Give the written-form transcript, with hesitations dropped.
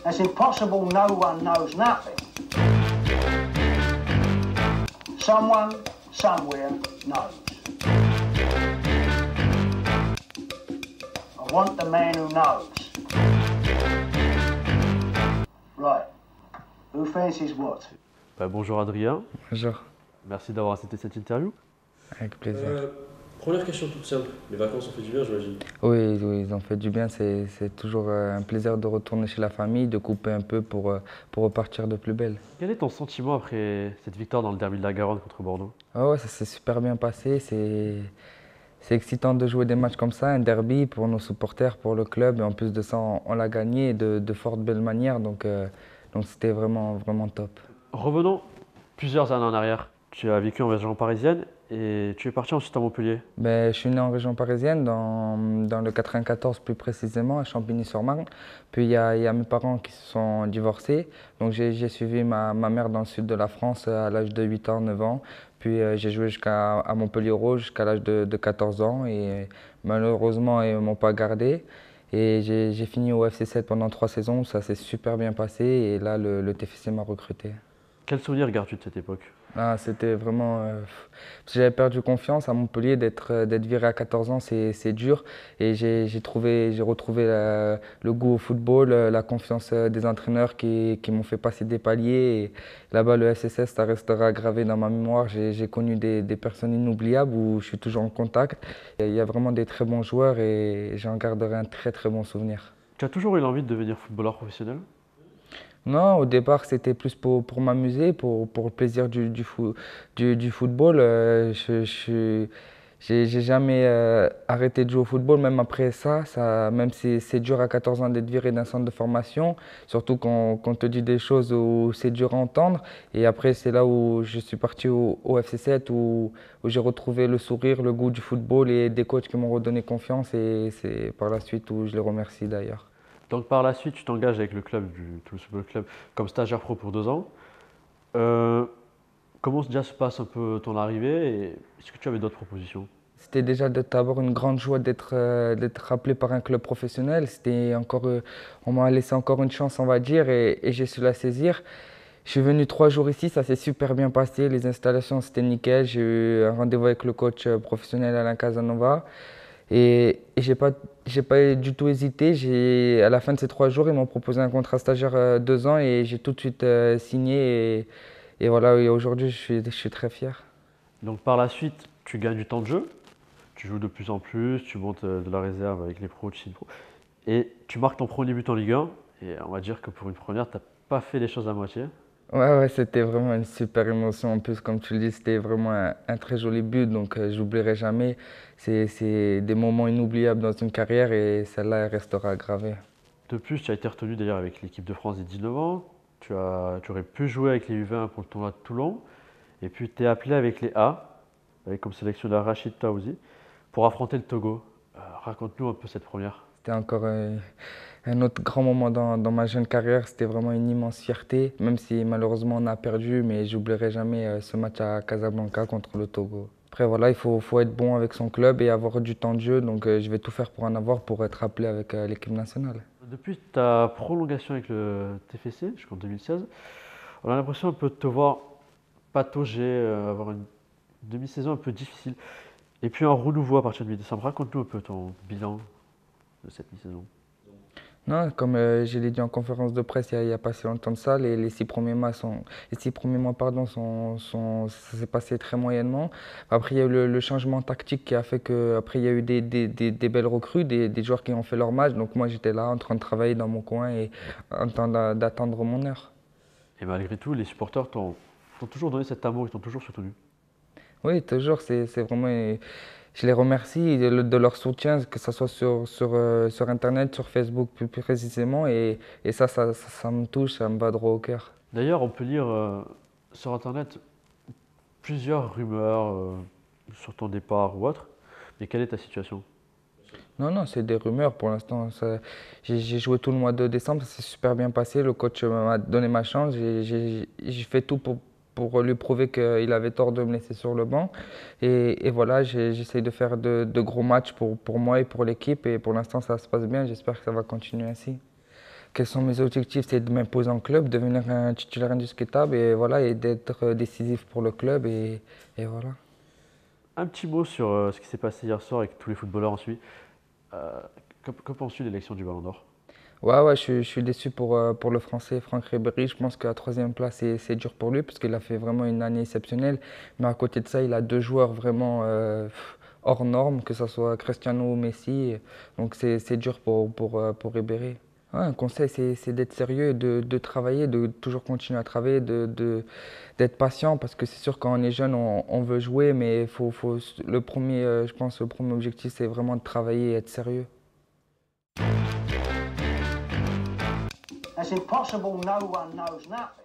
It's impossible no one knows nothing. Someone, somewhere knows. I want the man who knows. Right. Who fancies what? Bonjour Adrien, Bonjour, merci d'avoir accepté cette interview. avec plaisir. Première question toute simple. Les vacances ont fait du bien, j'imagine. Oui, oui, ils ont fait du bien. C'est toujours un plaisir de retourner chez la famille, de couper un peu pour repartir de plus belle. Quel est ton sentiment après cette victoire dans le derby de la Garonne contre Bordeaux? Ah ouais, ça s'est super bien passé. C'est excitant de jouer des matchs comme ça, un derby pour nos supporters, pour le club. Et en plus de ça, on l'a gagné de fort belle manière. Donc c'était vraiment, vraiment top. Revenons plusieurs années en arrière. Tu as vécu en région parisienne et tu es parti ensuite à Montpellier. Je suis né en région parisienne, dans le 94 plus précisément, à Champigny-sur-Marne. Puis il y a mes parents qui se sont divorcés. Donc j'ai suivi ma mère dans le sud de la France à l'âge de 8 ans, 9 ans. Puis j'ai joué jusqu'à Montpellier Rouge jusqu'à l'âge de 14 ans. Et malheureusement, ils ne m'ont pas gardé. Et j'ai fini au FC 7 pendant 3 saisons. Ça s'est super bien passé. Et là, le TFC m'a recruté. Quel souvenir gardes-tu de cette époque? C'était vraiment. Parce que j'avais perdu confiance à Montpellier, d'être viré à 14 ans, c'est dur. Et j'ai retrouvé le goût au football, la confiance des entraîneurs qui m'ont fait passer des paliers. Et là-bas, le SSS, ça restera gravé dans ma mémoire. J'ai connu des personnes inoubliables où je suis toujours en contact. Il y a vraiment des très bons joueurs et j'en garderai un très très bon souvenir. Tu as toujours eu l'envie de devenir footballeur professionnel? Non, au départ, c'était plus pour m'amuser, pour le plaisir du football. J'ai jamais arrêté de jouer au football, même après ça, même si c'est dur à 14 ans d'être viré d'un centre de formation, surtout qu'on te dit des choses où c'est dur à entendre. Et après, c'est là où je suis parti au FC 7, où j'ai retrouvé le sourire, le goût du football et des coachs qui m'ont redonné confiance. Et c'est par la suite où je les remercie d'ailleurs. Donc par la suite, tu t'engages avec le club du Toulouse Football Club comme stagiaire pro pour 2 ans. Comment déjà se passe un peu ton arrivée et est-ce que tu avais d'autres propositions? C'était déjà d'abord une grande joie d'être appelé par un club professionnel. On m'a laissé encore une chance, on va dire, et j'ai su la saisir. Je suis venu 3 jours ici, ça s'est super bien passé. Les installations, c'était nickel. J'ai eu un rendez-vous avec le coach professionnel Alain Casanova. Et j'ai pas du tout hésité. À la fin de ces 3 jours, ils m'ont proposé un contrat stagiaire 2 ans et j'ai tout de suite signé. Et voilà, et aujourd'hui, je suis très fier. Donc par la suite, tu gagnes du temps de jeu, tu joues de plus en plus, tu montes de la réserve avec les pros, tu signes pro. Et tu marques ton premier but en Ligue 1. Et on va dire que pour une première, tu n'as pas fait les choses à moitié. Ouais, c'était vraiment une super émotion. En plus, comme tu le dis, c'était vraiment un très joli but, donc j'oublierai jamais. C'est des moments inoubliables dans une carrière et celle-là, elle restera gravée. De plus, tu as été retenu d'ailleurs avec l'équipe de France des 19 ans. Tu aurais pu jouer avec les U20 pour le tournoi de Toulon. Et puis tu es appelé avec les A, avec comme sélectionneur Rachid Taouzi, pour affronter le Togo. Raconte-nous un peu cette première. C'était encore un autre grand moment dans ma jeune carrière. C'était vraiment une immense fierté, même si malheureusement on a perdu, mais j'oublierai jamais ce match à Casablanca contre le Togo. Après voilà, il faut être bon avec son club et avoir du temps de jeu, donc je vais tout faire pour en avoir pour être appelé avec l'équipe nationale. Depuis ta prolongation avec le TFC jusqu'en 2016, on a l'impression un peu de te voir patauger, avoir une demi-saison un peu difficile. Et puis un renouveau à partir de mi-décembre. Raconte-nous un peu ton bilan de cette mi-saison. Non, comme je l'ai dit en conférence de presse il n'y a pas si longtemps de ça, les 6 premiers mois, ça s'est passé très moyennement. Après, il y a eu le changement tactique qui a fait qu'après, il y a eu des belles recrues, des joueurs qui ont fait leur match. Donc moi, j'étais là en train de travailler dans mon coin et en train d'attendre mon heure. Et malgré tout, les supporters t'ont toujours donné cet amour, ils t'ont toujours soutenu. Oui, toujours, c'est vraiment. Je les remercie de leur soutien, que ce soit sur Internet, sur Facebook plus précisément. Et ça me touche, ça me va droit au cœur. D'ailleurs, on peut lire sur Internet plusieurs rumeurs sur ton départ ou autre. Mais quelle est ta situation? Non, c'est des rumeurs pour l'instant. J'ai joué tout le mois de décembre, ça s'est super bien passé. Le coach m'a donné ma chance. J'ai fait tout pour lui prouver qu'il avait tort de me laisser sur le banc. Et voilà, j'essaye de faire de gros matchs pour moi et pour l'équipe. Et pour l'instant, ça se passe bien. J'espère que ça va continuer ainsi. Quels sont mes objectifs? C'est de m'imposer en club, devenir un titulaire indiscutable et, voilà, et d'être décisif pour le club. Et voilà. Un petit mot sur ce qui s'est passé hier soir avec tous les footballeurs en suivi. Que penses-tu de l'élection du Ballon d'Or? Ouais, je suis déçu pour le Français Franck Ribéry. Je pense que la troisième place, c'est dur pour lui parce qu'il a fait vraiment une année exceptionnelle. Mais à côté de ça, il a deux joueurs vraiment hors normes, que ce soit Cristiano ou Messi. Donc c'est dur pour Ribéry. Ouais, un conseil, c'est d'être sérieux, de travailler, de toujours continuer à travailler, d'être patient parce que c'est sûr quand on est jeune, on veut jouer, mais le premier, je pense, le premier objectif, c'est vraiment de travailler et être sérieux. It's impossible no one knows nothing.